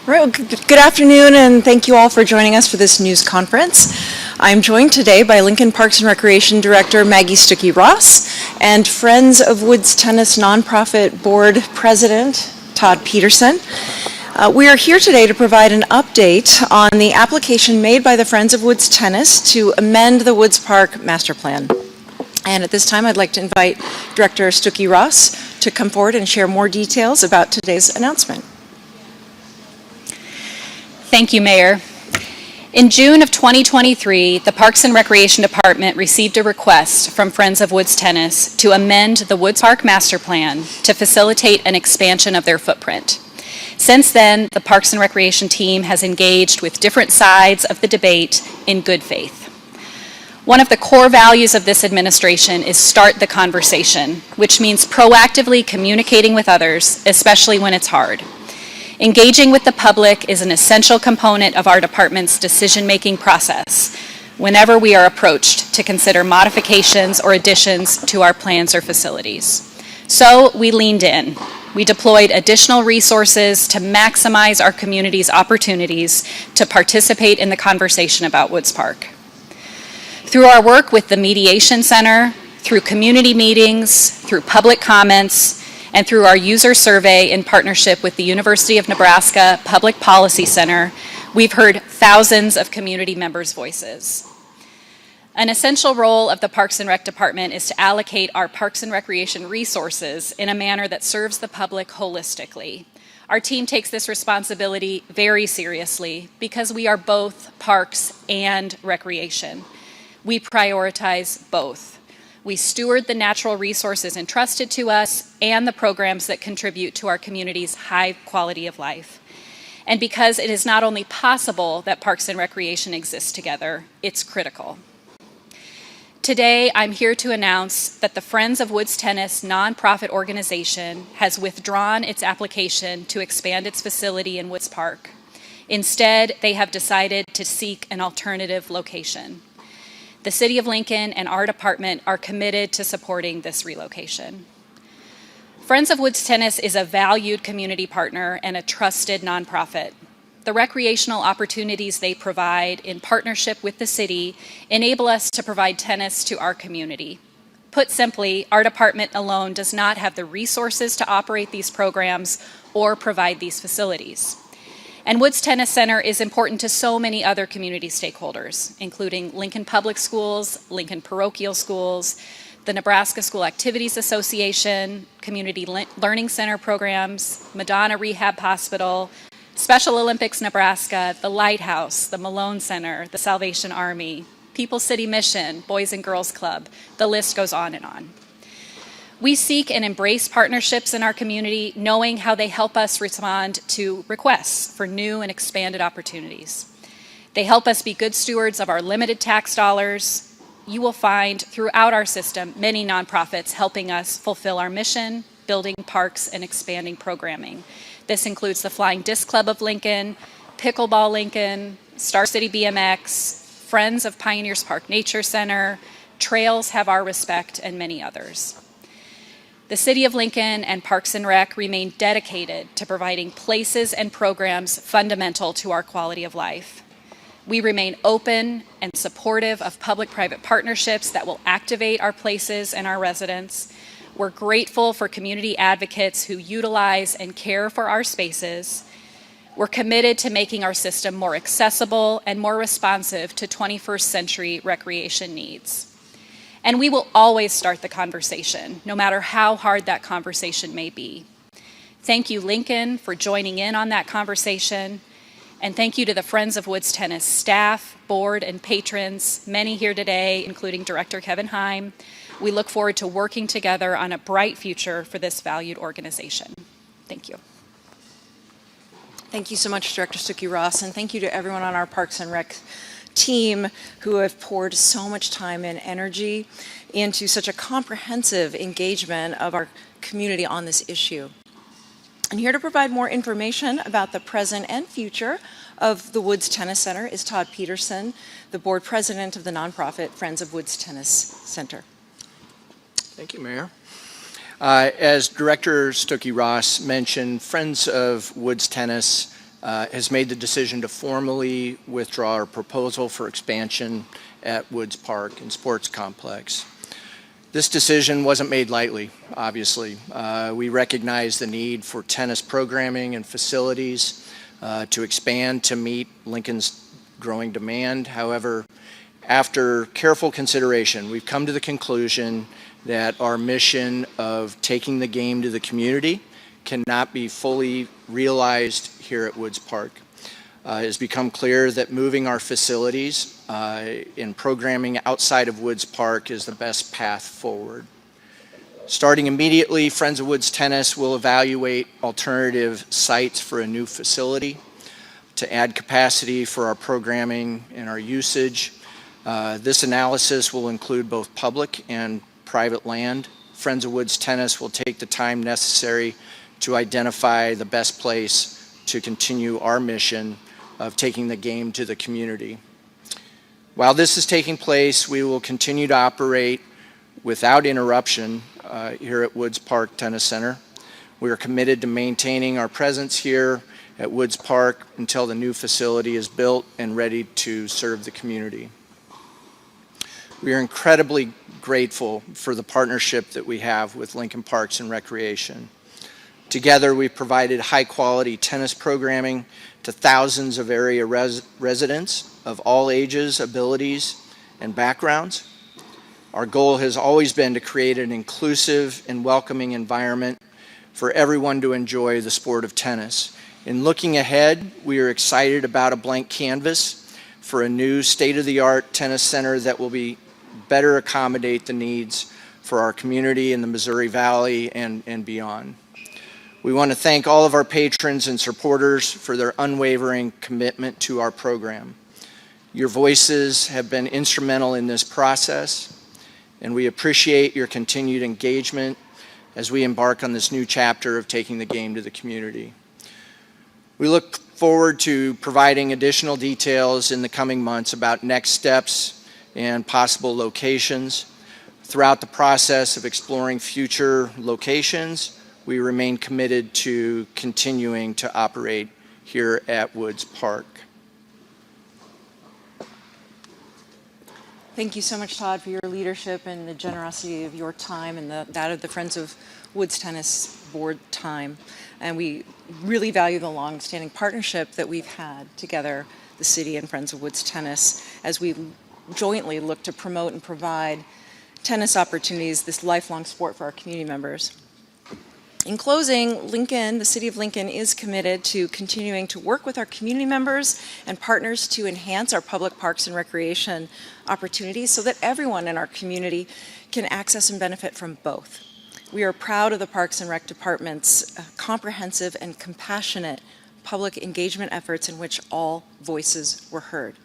All right, well, good afternoon, and thank you all for joining us for this news conference. I'm joined today by Lincoln Parks and Recreation Director Maggie Stuckey-Ross and Friends of Woods Tennis Nonprofit Board President Todd Peterson. We are here today to provide an update on the application made by the Friends of Woods Tennis to amend the Woods Park Master Plan. And at this time, I'd like to invite Director Stuckey-Ross to come forward and share more details about today's announcement. Thank you, Mayor. In June of 2023, the Parks and Recreation Department received a request from Friends of Woods Tennis to amend the Woods Park Master Plan to facilitate an expansion of their footprint. Since then, the Parks and Recreation team has engaged with different sides of the debate in good faith. One of the core values of this administration is start the conversation, which means proactively communicating with others, especially when it's hard. Engaging with the public is an essential component of our department's decision-making process whenever we are approached to consider modifications or additions to our plans or facilities. So we leaned in. We deployed additional resources to maximize our community's opportunities to participate in the conversation about Woods Park. Through our work with the Mediation Center, through community meetings, through public comments, and through our user survey in partnership with the University of Nebraska Public Policy Center, we've heard thousands of community members' voices. An essential role of the Parks and Rec Department is to allocate our Parks and Recreation resources in a manner that serves the public holistically. Our team takes this responsibility very seriously because we are both parks and recreation. We prioritize both. We steward the natural resources entrusted to us and the programs that contribute to our community's high quality of life. And because it is not only possible that Parks and Recreation exist together, it's critical. Today, I'm here to announce that the Friends of Woods Tennis nonprofit organization has withdrawn its application to expand its facility in Woods Park. Instead, they have decided to seek an alternative location. The City of Lincoln and our department are committed to supporting this relocation. Friends of Woods Tennis is a valued community partner and a trusted nonprofit. The recreational opportunities they provide in partnership with the city enable us to provide tennis to our community. Put simply, our department alone does not have the resources to operate these programs or provide these facilities. And Woods Tennis Center is important to so many other community stakeholders, including Lincoln Public Schools, Lincoln Parochial Schools, the Nebraska School Activities Association, Community Learning Center programs, Madonna Rehab Hospital, Special Olympics Nebraska, the Lighthouse, the Malone Center, the Salvation Army, People's City Mission, Boys and Girls Club. The list goes on and on. We seek and embrace partnerships in our community, knowing how they help us respond to requests for new and expanded opportunities. They help us be good stewards of our limited tax dollars. You will find throughout our system many nonprofits helping us fulfill our mission, building parks and expanding programming. This includes the Flying Disc Club of Lincoln, Pickleball Lincoln, Star City BMX, Friends of Pioneers Park Nature Center, Trails Have Our Respect, and many others. The City of Lincoln and Parks and Rec remain dedicated to providing places and programs fundamental to our quality of life. We remain open and supportive of public-private partnerships that will activate our places and our residents. We're grateful for community advocates who utilize and care for our spaces. We're committed to making our system more accessible and more responsive to 21st century recreation needs. And we will always start the conversation, no matter how hard that conversation may be. Thank you, Lincoln, for joining in on that conversation. And thank you to the Friends of Woods Tennis staff, board, and patrons, many here today, including Director Kevin Heim. We look forward to working together on a bright future for this valued organization. Thank you. Thank you so much, Director Stuckey-Ross, and thank you to everyone on our Parks and Rec team who have poured so much time and energy into such a comprehensive engagement of our community on this issue. And here to provide more information about the present and future of the Woods Tennis Center is Todd Peterson, the board president of the nonprofit Friends of Woods Tennis Center. Thank you, Mayor. As Director Stuckey-Ross mentioned, Friends of Woods Tennis has made the decision to formally withdraw our proposal for expansion at Woods Park and Sports Complex. This decision wasn't made lightly, obviously. We recognize the need for tennis programming and facilities to expand to meet Lincoln's growing demand. However, after careful consideration, we've come to the conclusion that our mission of taking the game to the community cannot be fully realized here at Woods Park. It has become clear that moving our facilities in programming outside of Woods Park is the best path forward. Starting immediately, Friends of Woods Tennis will evaluate alternative sites for a new facility to add capacity for our programming and our usage. This analysis will include both public and private land. Friends of Woods Tennis will take the time necessary to identify the best place to continue our mission of taking the game to the community. While this is taking place, we will continue to operate without interruption here at Woods Park Tennis Center. We are committed to maintaining our presence here at Woods Park until the new facility is built and ready to serve the community. We are incredibly grateful for the partnership that we have with Lincoln Parks and Recreation. Together, we've provided high-quality tennis programming to thousands of area residents of all ages, abilities, and backgrounds. Our goal has always been to create an inclusive and welcoming environment for everyone to enjoy the sport of tennis. In looking ahead, we are excited about a blank canvas for a new state-of-the-art tennis center that will better accommodate the needs for our community in the Missouri Valley and beyond. We want to thank all of our patrons and supporters for their unwavering commitment to our program. Your voices have been instrumental in this process, and we appreciate your continued engagement as we embark on this new chapter of taking the game to the community. We look forward to providing additional details in the coming months about next steps and possible locations. Throughout the process of exploring future locations, we remain committed to continuing to operate here at Woods Park. Thank you so much, Todd, for your leadership and the generosity of your time and that of the Friends of Woods Tennis Board time. And we really value the long-standing partnership that we've had together, the city and Friends of Woods Tennis, as we jointly look to promote and provide tennis opportunities, this lifelong sport for our community members. In closing, Lincoln, the City of Lincoln, is committed to continuing to work with our community members and partners to enhance our public parks and recreation opportunities so that everyone in our community can access and benefit from both. We are proud of the Parks and Rec Department's comprehensive and compassionate public engagement efforts in which all voices were heard.